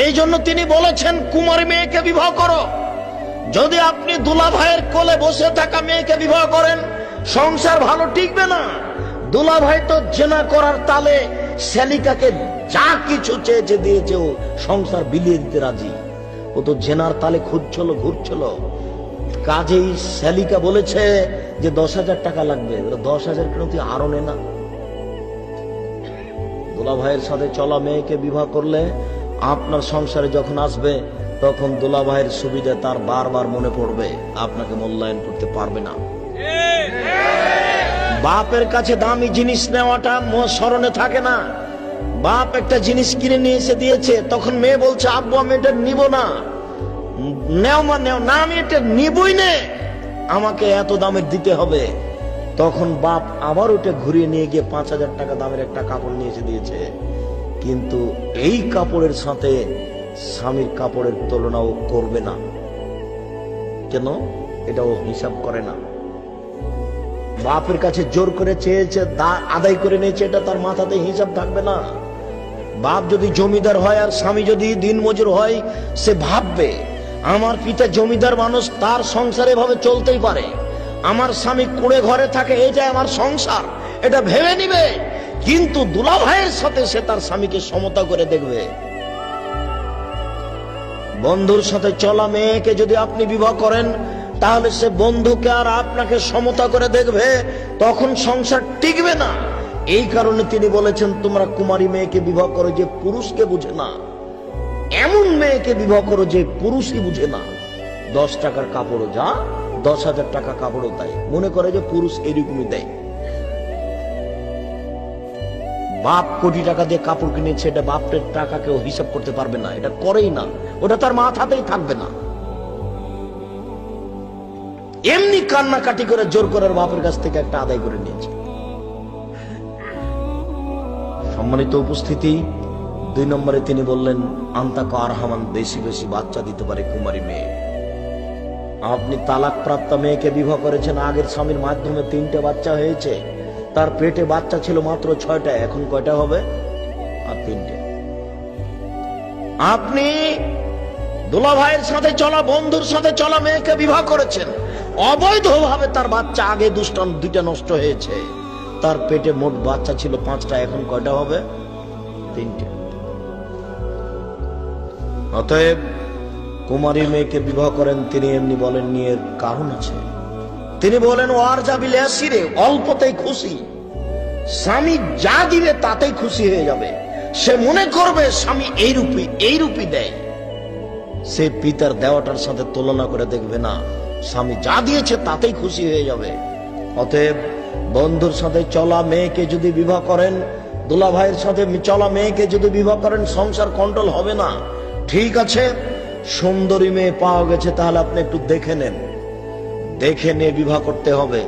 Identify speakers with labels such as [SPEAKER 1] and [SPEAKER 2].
[SPEAKER 1] এই জন্য তিনি বলেছেন কুমারী মেয়েকে বিবাহ করো। যদি আপনি দুলা ভাইয়ের কোলে বসে থাকা মেয়েকে বিবাহ করেন, সংসার ভালো টিকবে না। দুলা ভাই তো জেনা করার তালে শ্যালিকাকে যা কিছু চেয়েছে দিয়েছে, ও সংসার বিলিয়ে দিতে রাজি। ও তো জেনার তালে খুঁজছিল, ঘুরছিল। কাজেই শ্যালিকা বলেছে যে 10,000 টাকা লাগবে। 10,000 কেন তুই আরো নে না। দুলা ভাইয়ের সাথে চলা মেয়েকে বিবাহ করলে আপনার সংসারে যখন আসবে, তখন দুলা ভাইয়ের সুবিধা তার বারবার মনে পড়বে, আপনাকে মূল্যায়ন করতে পারবে না। বাপের কাছে দামি জিনিস নেওয়াটা স্মরণে থাকে না। বাপ একটা জিনিস কিনে নিয়ে এসে দিয়েছে, তখন মেয়ে বলছে আব্বু আমি এটা নিব না। নেও মা নেও না, আমি এটা নিবই না, আমাকে এত দামের দিতে হবে। তখন বাপ আবার ওটা ঘুরিয়ে নিয়ে গিয়ে 5,000 টাকা দামের একটা কাপড় নিয়ে এসে দিয়েছে, কিন্তু এই কাপড়ের সাথে স্বামীর কাপড়ের তুলনাও করবে না। কেন? এটাও হিসাব করে না। বাপের কাছে জোর করে চেয়েছে, আদায় করে নিয়েছে, এটা তার মাথাতে হিসাব থাকবে না। বাপ যদি জমিদার হয় আর স্বামী যদি দিনমজুর হয়, সে ভাববে আমার পিতা জমিদার মানুষ, তার সংসার এভাবে চলতেই পারে। আমার স্বামী কুড়ে ঘরে থাকে, এটা আমার সংসার, এটা ভেবে নিবে। কিন্তু দুলা ভাইয়ের সাথে সে তার স্বামীকে সমতা করে দেখবে। বন্ধুর সাথে চলা মেয়েকে যদি আপনি বিবাহ করেন, তাহলে সে বন্ধুকে আর আপনাকে সমতা করে দেখবে, তখন সংসার টিকবে না। এই কারণে তিনি বলেছেন তোমরা কুমারী মেয়েকে বিবাহ করো যে পুরুষকে বুঝে না, এমন মেয়েকে বিবাহ করো যে পুরুষই বুঝে না। 10 টাকার কাপড়ও যা, 10,000 টাকা কাপড়ও তাই, মনে করে যে পুরুষ এরকমই দেয়। বাপ কোটি টাকা দিয়ে কাপড় কিনেছে, এটা বাপের টাকা কেউ হিসাব করতে পারবে না, এটা করেই না, ওটা তার মাথাতেই থাকবে না। এমনি কান্নাকাটি করে জোর করে বাপের কাছ থেকে একটা আদায় করে নিয়েছে। সম্মানিত উপস্থিতি, 2 নম্বরে তিনি বললেন আন্তাকা আরহামান, বেশি বেশি বাচ্চা দিতে পারে কুমারী মেয়ে। আপনি তালাক প্রাপ্ত মেয়েকে বিবাহ করেছেন, আগের স্বামীর মাধ্যমে 3টে বাচ্চা হয়েছে, তার পেটে বাচ্চা ছিল মাত্র 6টা, এখন কয়টা হবে? আর 3টে। আপনি দুলা ভাইয়ের সাথে চলা, বন্ধুর সাথে চলা মেয়েকে বিবাহ করেছেন, অবৈধভাবে তার বাচ্চা আগে 2টা নষ্ট হয়েছে, তার পেটে মোট বাচ্চা ছিল 5টা, এখন কয়টা হবে? 3টে। অতএব কুমারী মেয়েকে বিবাহ করেন, তিনি এমনি বলেন নিয়ে কারণ আছে। তিনি বলেন ওয়ার জাবিলে আসিরে, অল্পতেই খুশি। স্বামী যা দিবে তাতেই খুশি হয়ে যাবে। সে মনে করবে স্বামী এইরূপই দেয়, সে পিতার দেওয়াটার সাথে তুলনা করে দেখবে না, স্বামী যা দিয়েছে তাতেই খুশি হয়ে যাবে। অতএব বন্ধুর সাথে চলা মেয়েকে যদি বিবাহ করেন, দুলা ভাইয়ের সাথে চলা মেয়েকে যদি বিবাহ করেন, সংসার কন্ট্রোল হবে না। ঠিক আছে, সুন্দরী মেয়ে পাওয়া গেছে, তাহলে আপনি একটু দেখে নেন, দেখে নিয়ে বিবাহ করতে হবে।